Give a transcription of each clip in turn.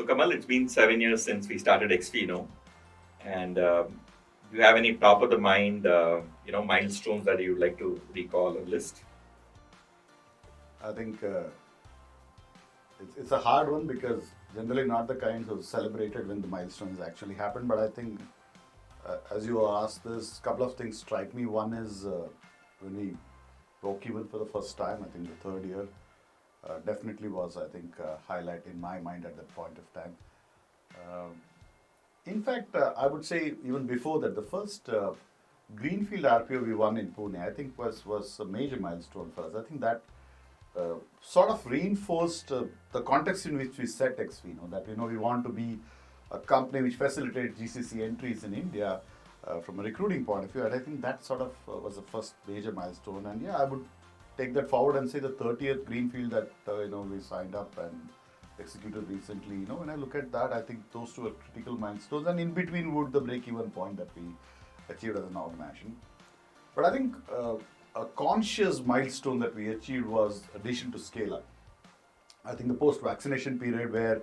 So Kamal, it's been 7 years since we started Xpheno, and do you have any top of the mind, milestones that you'd like to recall or list? I think it's a hard one because generally not the kinds of celebrated when the milestones actually happen. But I think, as you asked, this couple of things strike me. One is when we broke even for the first time. I think the third year definitely was, I think, a highlight in my mind at that point of time. Um in fact, I would say even before that, the first greenfield RPO we won in Pune, I think was a major milestone for us. I think that sort of reinforced the context in which we set Xpheno, that we want to be a company which facilitates GCC entries in India from a recruiting point of view. And I think that sort of was the first major milestone. And yeah, I would take that forward and say the 30th greenfield that we signed up and executed recently. When I look at that, I think those two are critical milestones. And in between would the break-even point that we achieved as an organization. But I think a conscious milestone that we achieved was addition to scale up. I think the post-vaccination period where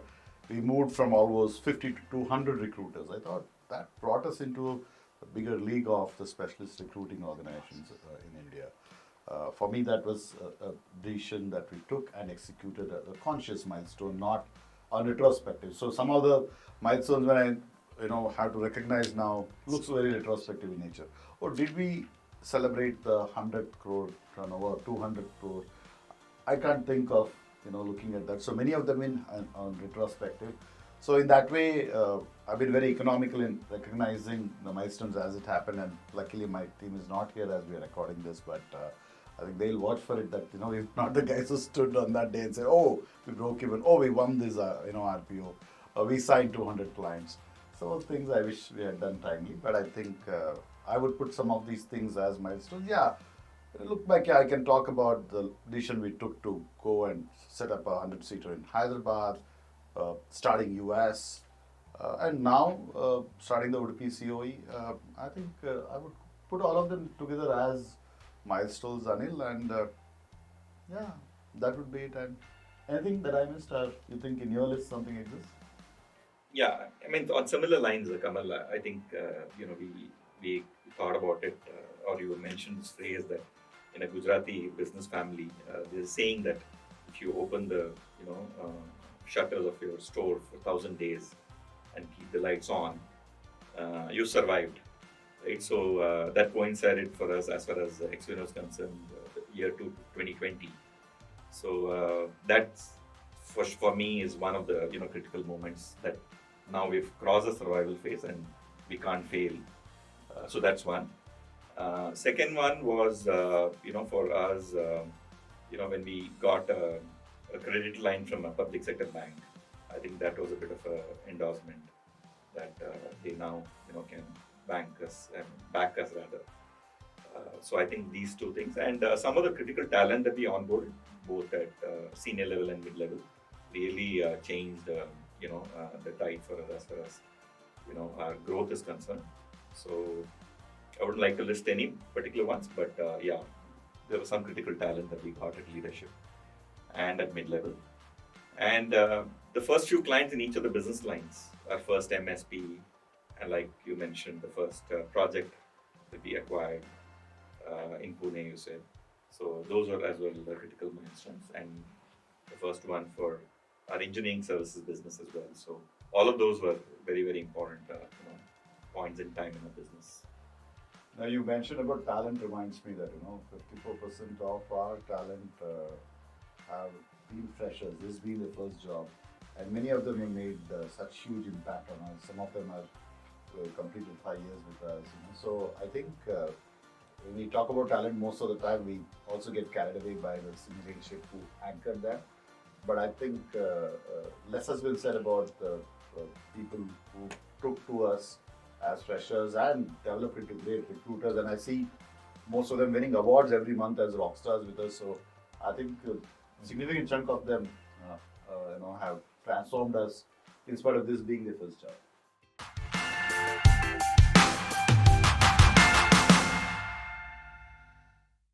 we moved from almost 50 to 200 recruiters, I thought that brought us into a bigger league of the specialist recruiting organizations in India. For me, that was a decision that we took and executed a conscious milestone, not on retrospective. So some of the milestones when I have to recognize now looks very retrospective in nature. Or did we celebrate the 100 crore turnover, 200 crore? I can't think of looking at that. So many of them on retrospective. So in that way, I've been very economical in recognizing the milestones as it happened. And luckily, my team is not here as we are recording this, but I think they'll watch for it. That we're not the guys who stood on that day and said, "Oh, we broke even. Oh, we won this RPO. We signed 200 clients." So things I wish we had done timely. But I think I would put some of these things as milestones. Yeah, look back, yeah, I can talk about the decision we took to go and set up a 100-seater in Hyderabad, starting US, and now starting the Udupi CoE. I think I would put all of them together as milestones, Anil, and yeah, that would be it. And anything that I missed, or you think in your list something exists? Yeah, I mean, on similar lines, Kamal, I think we thought about it, or you mentioned this phrase that in a Gujarati business family, there's a saying that if you open the shutters of your store for 1,000 days and keep the lights on, you survived, right? So that coincided for us as far as Xpheno is concerned, the year 2020. So that's for me is one of the critical moments that now we've crossed the survival phase and we can't fail. So that's one. Second one was for us when we got a credit line from a public sector bank. I think that was a bit of a endorsement that they now can bank us and back us rather. So I think these two things and some of the critical talent that we onboarded both at senior level and mid level really changed the tide for us as far as our growth is concerned. So I wouldn't like to list any particular ones, but yeah, there was some critical talent that we got at leadership and at mid level. And the first few clients in each of the business lines, our first MSP, and like you mentioned, the first project that we acquired in Pune, you said. So those are as well the critical milestones, and the first one for our engineering services business as well. So all of those were very, very important points in time in the business. Now you mentioned about talent reminds me that 54% of our talent have been freshers. This has been their first job, and many of them have made such huge impact on us. Some of them have completed 5 years with us. So I think when we talk about talent, most of the time we also get carried away by the senior leadership who anchored that. But I think less has been said about the people who took to us as freshers and developed into great recruiters. And I see most of them winning awards every month as rock stars with us. So I think a significant chunk of them, have transformed us in spite of this being their first job.